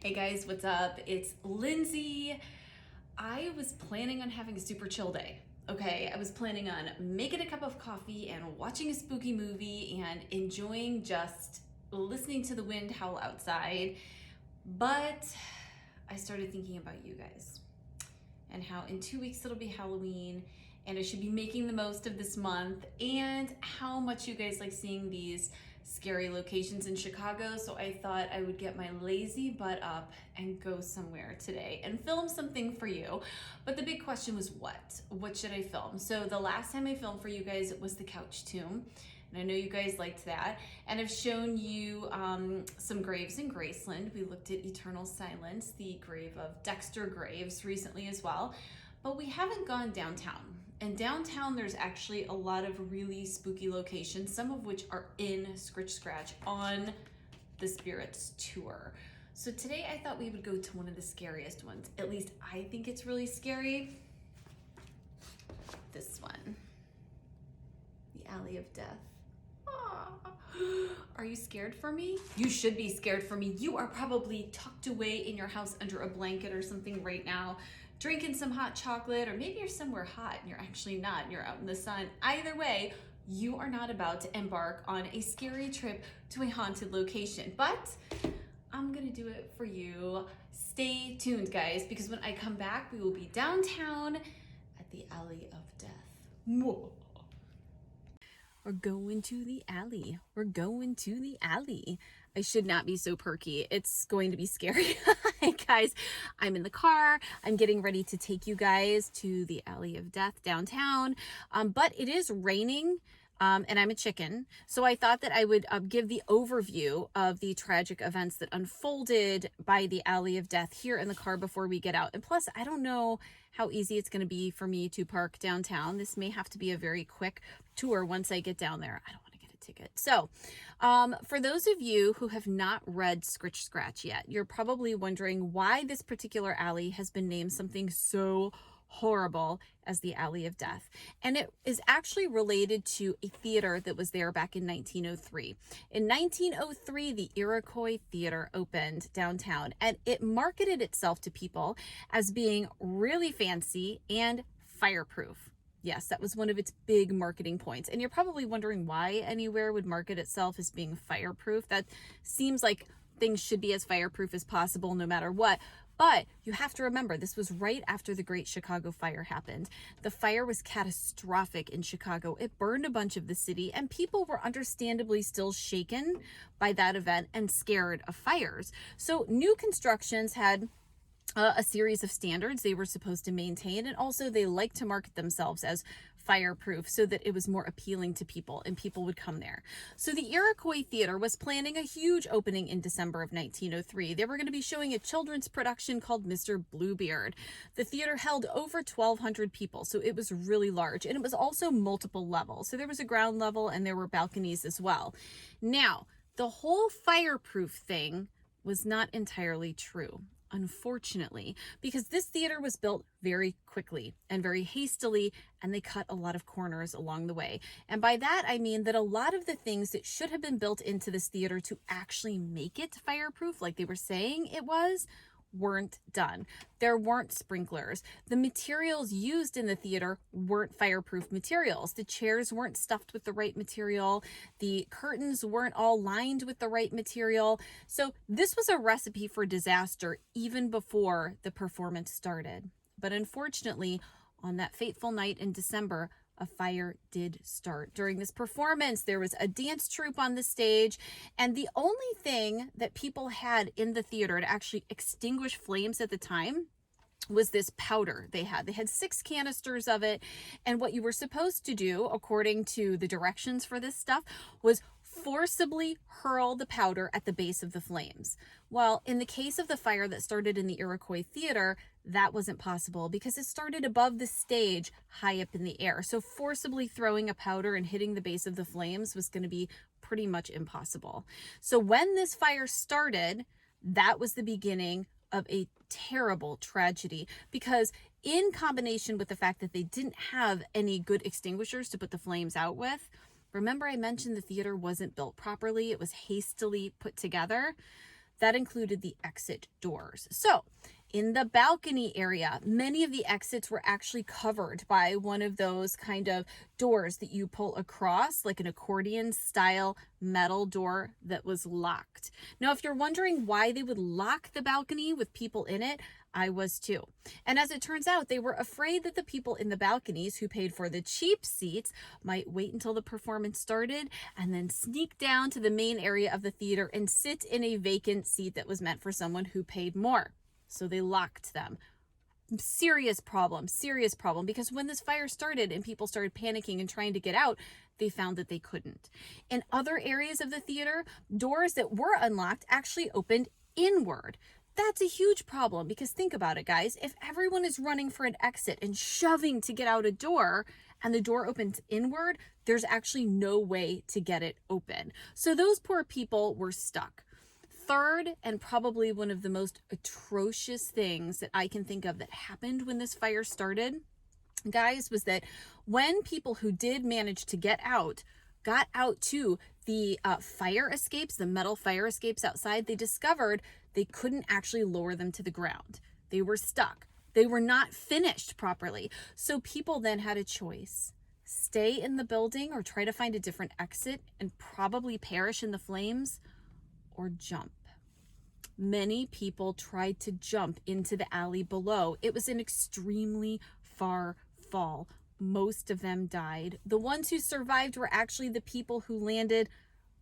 Hey guys, what's up? It's Lindsay. I was planning on having a super chill day. Okay, I was planning on making a cup of coffee and watching a spooky movie and enjoying just listening to the wind howl outside. But I started thinking about you guys and how in 2 weeks it'll be Halloween and I should be making the most of this month and how much you guys like seeing these scary locations in Chicago. So I thought I would get my lazy butt up and go somewhere today and film something for you. But the big question was what? What should I film? So the last time I filmed for you guys was the couch tomb. And I know you guys liked that. And I've shown you some graves in Graceland. We looked at Eternal Silence, the grave of Dexter Graves recently as well. But we haven't gone downtown. And downtown, there's actually a lot of really spooky locations, some of which are in Scritch Scratch on the Spirits tour. So today I thought we would go to one of the scariest ones. At least I think it's really scary. This one, the Alley of Death. Are you scared for me? You should be scared for me. You are probably tucked away in your house under a blanket or something right now, drinking some hot chocolate, or maybe you're somewhere hot and you're actually not, and you're out in the sun. Either way, you are not about to embark on a scary trip to a haunted location, but I'm gonna do it for you. Stay tuned, guys, because when I come back, we will be downtown at the Alley of Death. We're going to the alley. We're going to the alley. I should not be so perky. It's going to be scary. Hey guys, I'm in the car. I'm getting ready to take you guys to the Alley of Death downtown. But it is raining. And I'm a chicken. So I thought that I would give the overview of the tragic events that unfolded by the Alley of Death here in the car before we get out. And plus, I don't know how easy it's going to be for me to park downtown. This may have to be a very quick tour once I get down there. I don't want to get a ticket. So for those of you who have not read Scritch Scratch yet, you're probably wondering why this particular alley has been named something so horrible as the Alley of Death. And it is actually related to a theater that was there back in 1903. In 1903, the Iroquois Theater opened downtown, and it marketed itself to people as being really fancy and fireproof. Yes, that was one of its big marketing points. And you're probably wondering why anywhere would market itself as being fireproof. That seems like things should be as fireproof as possible no matter what. But you have to remember, this was right after the Great Chicago Fire happened. The fire was catastrophic in Chicago. It burned a bunch of the city, and people were understandably still shaken by that event and scared of fires. So new constructions had a series of standards they were supposed to maintain, and also they like to market themselves as fireproof so that it was more appealing to people and people would come there. So the Iroquois Theater was planning a huge opening in December of 1903. They were going to be showing a children's production called Mr. Bluebeard. The theater held over 1,200 people, so it was really large, and it was also multiple levels. So there was a ground level and there were balconies as well. Now, the whole fireproof thing was not entirely true, unfortunately, because this theater was built very quickly and very hastily, and they cut a lot of corners along the way. And by that, I mean that a lot of the things that should have been built into this theater to actually make it fireproof, like they were saying it was, weren't done. There weren't sprinklers. The materials used in the theater weren't fireproof materials. The chairs weren't stuffed with the right material. The curtains weren't all lined with the right material. So this was a recipe for disaster even before the performance started. But unfortunately, on that fateful night in December, a fire did start. During this performance, there was a dance troupe on the stage, and the only thing that people had in the theater to actually extinguish flames at the time was this powder they had. They had 6 canisters of it, and what you were supposed to do, according to the directions for this stuff, was forcibly hurl the powder at the base of the flames. Well, in the case of the fire that started in the Iroquois Theater, that wasn't possible because it started above the stage high up in the air. So forcibly throwing a powder and hitting the base of the flames was going to be pretty much impossible. So when this fire started, that was the beginning of a terrible tragedy, because in combination with the fact that they didn't have any good extinguishers to put the flames out with, remember I mentioned the theater wasn't built properly, it was hastily put together. That included the exit doors. So in the balcony area, many of the exits were actually covered by one of those kind of doors that you pull across, like an accordion style metal door that was locked. Now, if you're wondering why they would lock the balcony with people in it, I was too. And as it turns out, they were afraid that the people in the balconies who paid for the cheap seats might wait until the performance started and then sneak down to the main area of the theater and sit in a vacant seat that was meant for someone who paid more. So they locked them. Serious problem, because when this fire started and people started panicking and trying to get out, they found that they couldn't. In other areas of the theater, doors that were unlocked actually opened inward. That's a huge problem, because think about it, guys. If everyone is running for an exit and shoving to get out a door and the door opens inward, there's actually no way to get it open. So those poor people were stuck. Third, and probably one of the most atrocious things that I can think of that happened when this fire started, guys, was that when people who did manage to get out got out to the fire escapes, the metal fire escapes outside, they discovered they couldn't actually lower them to the ground. They were stuck. They were not finished properly. So people then had a choice: stay in the building or try to find a different exit and probably perish in the flames, or jump. Many people tried to jump into the alley below. It was an extremely far fall. Most of them died. The ones who survived were actually the people who landed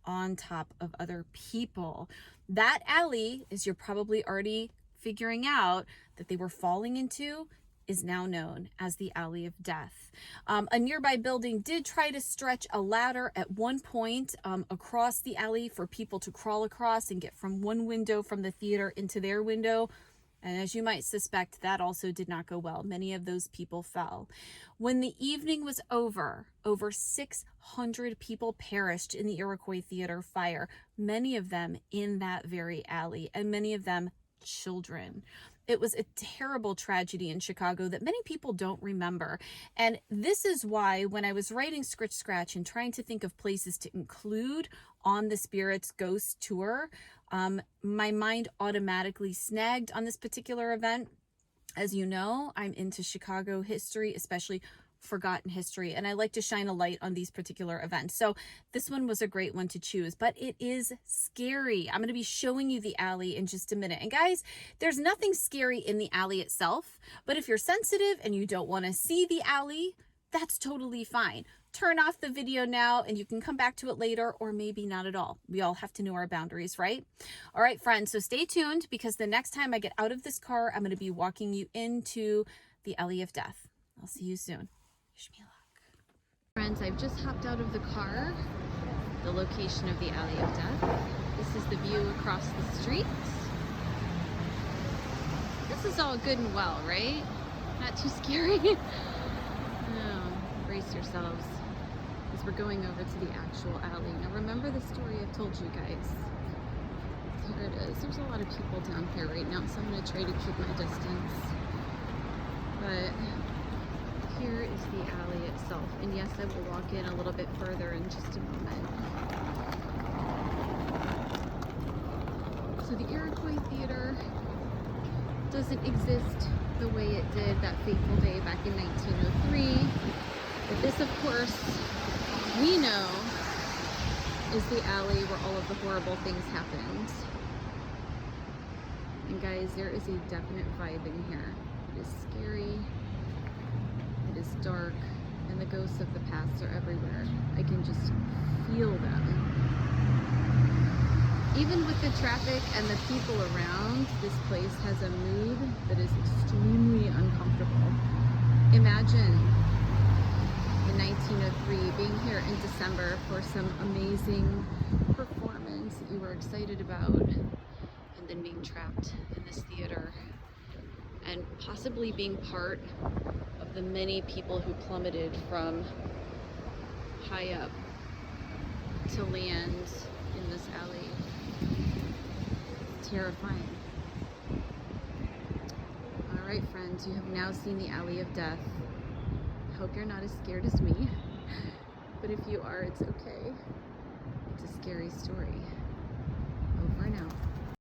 on top of other people. That alley, as you're probably already figuring out, that they were falling into, is now known as the Alley of Death. A nearby building did try to stretch a ladder at one point across the alley for people to crawl across and get from one window from the theater into their window. And as you might suspect, that also did not go well. Many of those people fell. When the evening was over 600 people perished in the Iroquois Theater fire, many of them in that very alley, and many of them children. It was a terrible tragedy in Chicago that many people don't remember. And this is why when I was writing Scritch Scratch and trying to think of places to include on the Spirits Ghost Tour, my mind automatically snagged on this particular event. As you know, I'm into Chicago history, especially forgotten history, and I like to shine a light on these particular events. So this one was a great one to choose, but it is scary. I'm going to be showing you the alley in just a minute. And guys, there's nothing scary in the alley itself, but if you're sensitive and you don't want to see the alley, that's totally fine. Turn off the video now and you can come back to it later, or maybe not at all. We all have to know our boundaries, right? All right, friends, so stay tuned, because the next time I get out of this car, I'm going to be walking you into the Alley of Death. I'll see you soon. Wish me luck. Friends, I've just hopped out of the car, the location of the Alley of Death. This is the view across the street. This is all good and well, right? Not too scary? No, brace yourselves, as we're going over to the actual alley. Now remember the story I've told you guys. Here it is. There's a lot of people down here right now, so I'm going to try to keep my distance. But here is the alley itself, and yes, I will walk in a little bit further in just a moment. So the Iroquois Theater doesn't exist the way it did that fateful day back in 1903, but this, of course, we know is the alley where all of the horrible things happened. And guys, there is a definite vibe in here. It is scary. It is dark, and the ghosts of the past are everywhere. I can just feel them. Even with the traffic and the people around, this place has a mood that is extremely uncomfortable. Imagine in 1903 being here in December for some amazing performance that you were excited about, and then being trapped in this theater, and possibly being part of the many people who plummeted from high up to land in this alley. It's terrifying. All right, friends, you have now seen the Alley of Death. I hope you're not as scared as me, but if you are, it's okay. It's a scary story. Over and out.